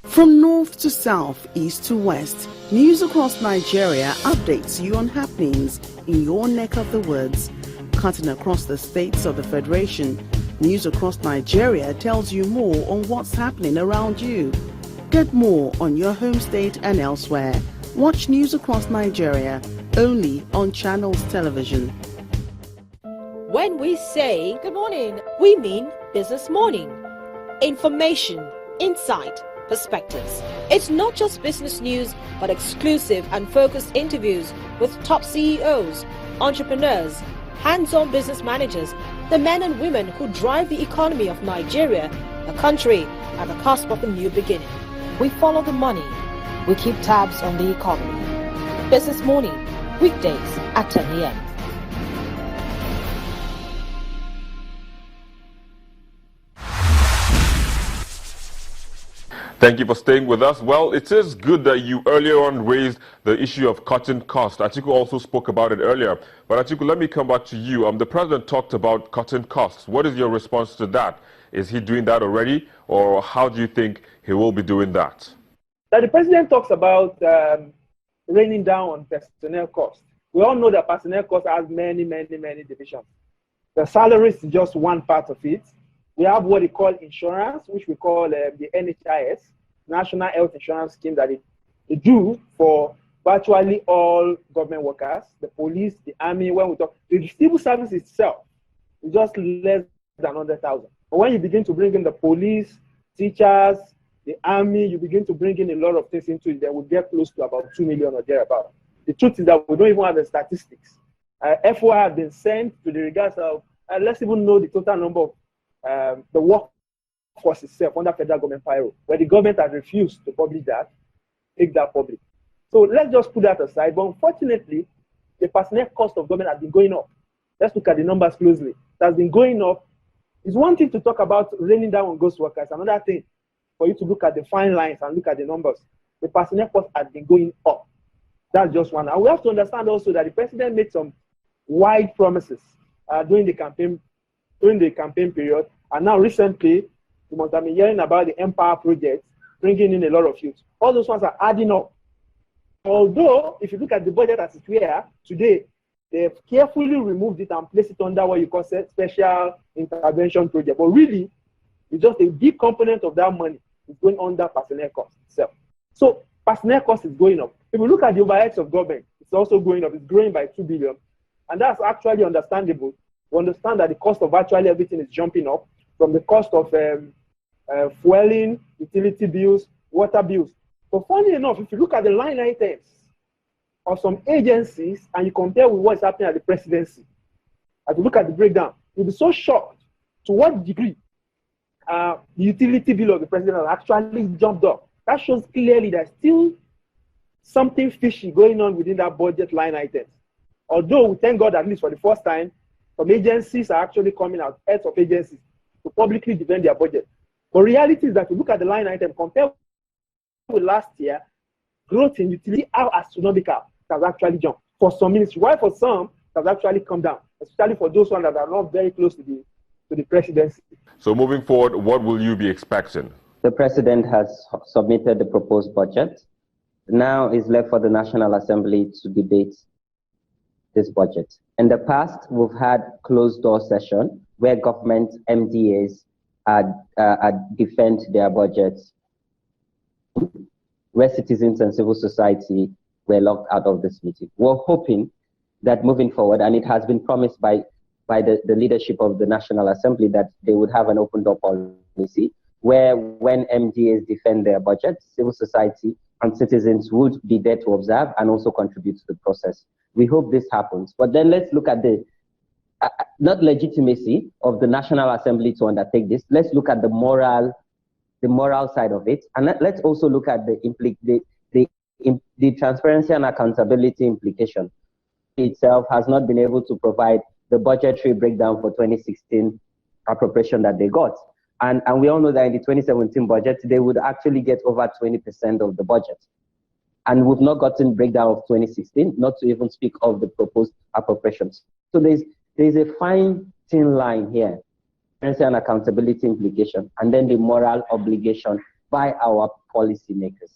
From north to south, east to west, News Across Nigeria updates you on happenings in your neck of the woods. Cutting across the states of the Federation, News Across Nigeria tells you more on what's happening around you. Get more on your home state and elsewhere. Watch News Across Nigeria only on Channels Television. When we say good morning, we mean business morning. Information, insight, perspectives. It's not just business news, but exclusive and focused interviews with top CEOs, entrepreneurs, hands-on business managers, the men and women who drive the economy of Nigeria, a country at the cusp of a new beginning. We follow the money. We keep tabs on the economy. Business Morning, weekdays at 10 a.m. Thank you for staying with us. Well, it is good that you earlier on raised the issue of cutting costs. Atiku also spoke about it earlier. But Atiku, let me come back to you. The president talked about cutting costs. What is your response to that? Is he doing that already? Or how do you think he will be doing that? That the president talks about reining down on personnel costs. We all know that personnel costs has many divisions. The salaries is just one part of it. We have what they call insurance, which we call the NHIS, National Health Insurance Scheme, that they do for virtually all government workers, the police, the army. When we talk, the civil service itself is just less than 100,000. But when you begin to bring in the police, teachers, the army, you begin to bring in a lot of things into it, then we get close to about 2 million or thereabout. The truth is that we don't even have the statistics. FOI have been sent to the regards of, let's even know the total number of the workforce itself under federal government payroll, where the government has refused to publish that, make that public. So let's just put that aside. But unfortunately, the personnel cost of government has been going up. Let's look at the numbers closely. It has been going up. It's one thing to talk about raining down on ghost workers. Another thing for you to look at the fine lines and look at the numbers. The personnel cost has been going up. That's just one. And we have to understand also that the president made some wide promises during the campaign period. And now recently, you must have been hearing about the Empower project, bringing in a lot of youth. All those ones are adding up. Although, if you look at the budget as it's here today, they've carefully removed it and placed it under what you call special intervention project. But really, it's just a big component of that money is going under personnel cost itself. So personnel cost is going up. If you look at the overheads of government, it's also going up. It's growing by 2 billion. And that's actually understandable. We understand that the cost of virtually everything is jumping up, from the cost of fueling, utility bills, water bills. But funny enough, if you look at the line items of some agencies and you compare with what's happening at the presidency, as you look at the breakdown, you'll be so shocked to what degree the utility bill of the president has actually jumped up. That shows clearly there's still something fishy going on within that budget line items. Although we thank God, at least for the first time, some agencies are actually coming out, heads of agencies, to publicly defend their budget. But reality is that you look at the line item, compared with last year, growth in utility are astronomical. It has actually jumped. For some ministries, while for some, it has actually come down, especially for those ones that are not very close to the presidency. So moving forward, what will you be expecting? The president has submitted the proposed budget. Now it's left for the National Assembly to debate this budget. In the past, we've had closed-door session where government MDAs defend their budgets, where citizens and civil society were locked out of this meeting. We're hoping that moving forward, and it has been promised by the leadership of the National Assembly, that they would have an open-door policy where when MDAs defend their budgets, civil society and citizens would be there to observe and also contribute to the process. We hope this happens. But then let's look at the not legitimacy of the National Assembly to undertake this. Let's look at the moral side of it, and let's also look at the transparency and accountability implication. Itself has not been able to provide the budgetary breakdown for 2016 appropriation that they got. And we all know that in the 2017 budget, they would actually get over 20% of the budget. And we've not gotten breakdown of 2016, not to even speak of the proposed appropriations. So there's a fine thin line here, transparency and accountability implication, and then the moral obligation by our policymakers?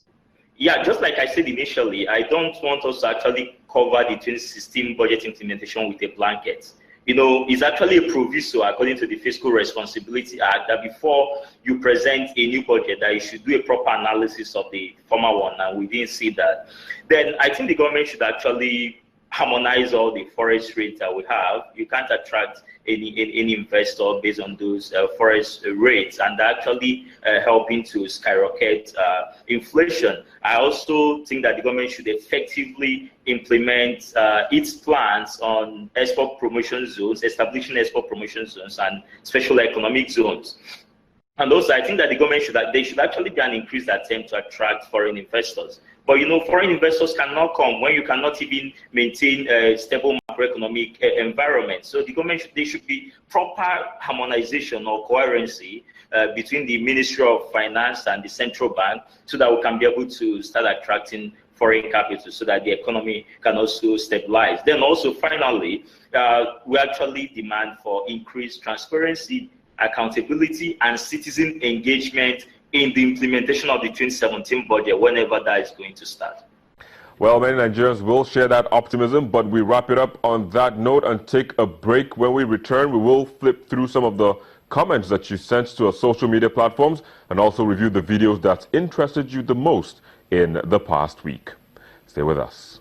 Yeah, just like I said initially, I don't want us to actually cover the 2016 budget implementation with a blanket. You know, it's actually a proviso according to the Fiscal Responsibility Act that before you present a new budget, that you should do a proper analysis of the former one, and we didn't see that. Then I think the government should actually harmonize all the forest rates that we have. You can't attract any investor based on those forest rates, and actually helping to skyrocket inflation. I also think that the government should effectively implement its plans on export promotion zones, establishing export promotion zones and special economic zones. And also, I think that the government should actually be an increased attempt to attract foreign investors. But you know, foreign investors cannot come when you cannot even maintain a stable macroeconomic environment. So the government, there should be proper harmonization or coherency between the Ministry of Finance and the central bank, so that we can be able to start attracting foreign capital, so that the economy can also stabilize. Then also, finally, we actually demand for increased transparency, accountability, and citizen engagement in the implementation of the 2017 budget, whenever that is going to start. Well, many Nigerians will share that optimism, but we wrap it up on that note and take a break. When we return, we will flip through some of the comments that you sent to our social media platforms and also review the videos that interested you the most in the past week. Stay with us.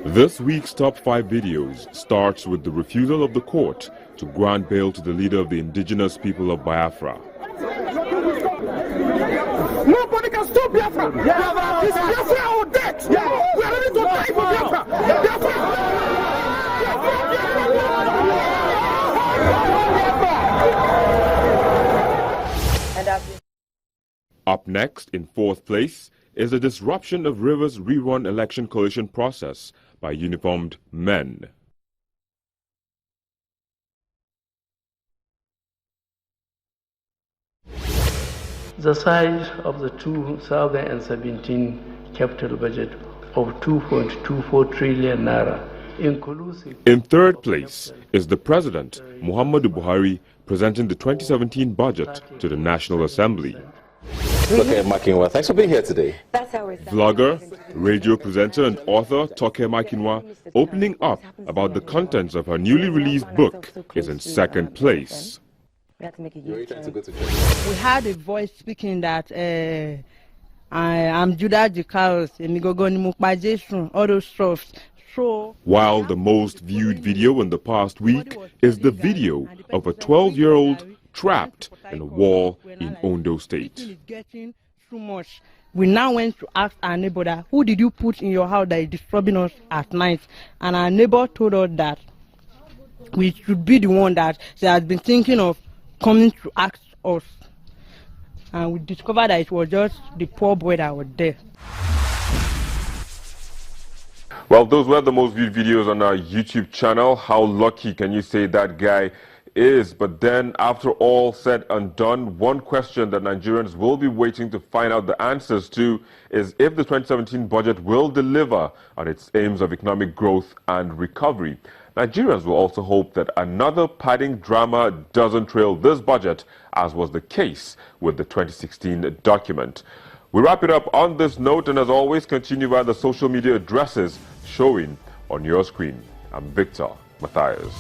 This week's top 5 videos starts with the refusal of the court to grant bail to the leader of the indigenous people of Biafra. Nobody can stop Biafra. It's Biafra or death. We are ready to die for Biafra. Up next, in 4th place, is the disruption of Rivers' rerun election coalition process by uniformed men. The size of the 2017 capital budget of 2.24 trillion naira, inclusive. In 3rd place is the President, Muhammadu Buhari, presenting the 2017 budget to the National Assembly. Toke Makinwa, thanks for being here today. Vlogger, radio presenter and author Toke Makinwa, opening up about the contents of her newly released book, is in 2nd place. We had a voice speaking that I'm Judah Jikaos, all those stuff. While the most viewed video in the past week is the video of a 12-year-old trapped in a wall in Ondo State. It's getting too much. We now went to ask our neighbor that, who did you put in your house that is disturbing us at night? And our neighbor told us that we should be the one that she has been thinking of coming to ask us. And we discovered that it was just the poor boy that was there. Well, those were the most viewed videos on our YouTube channel. How lucky can you say that guy is? But then, after all said and done, one question that Nigerians will be waiting to find out the answers to is if the 2017 budget will deliver on its aims of economic growth and recovery. Nigerians will also hope that another padding drama doesn't trail this budget, as was the case with the 2016 document. We wrap it up on this note, and as always, continue via the social media addresses showing on your screen. I'm Victor Matthias.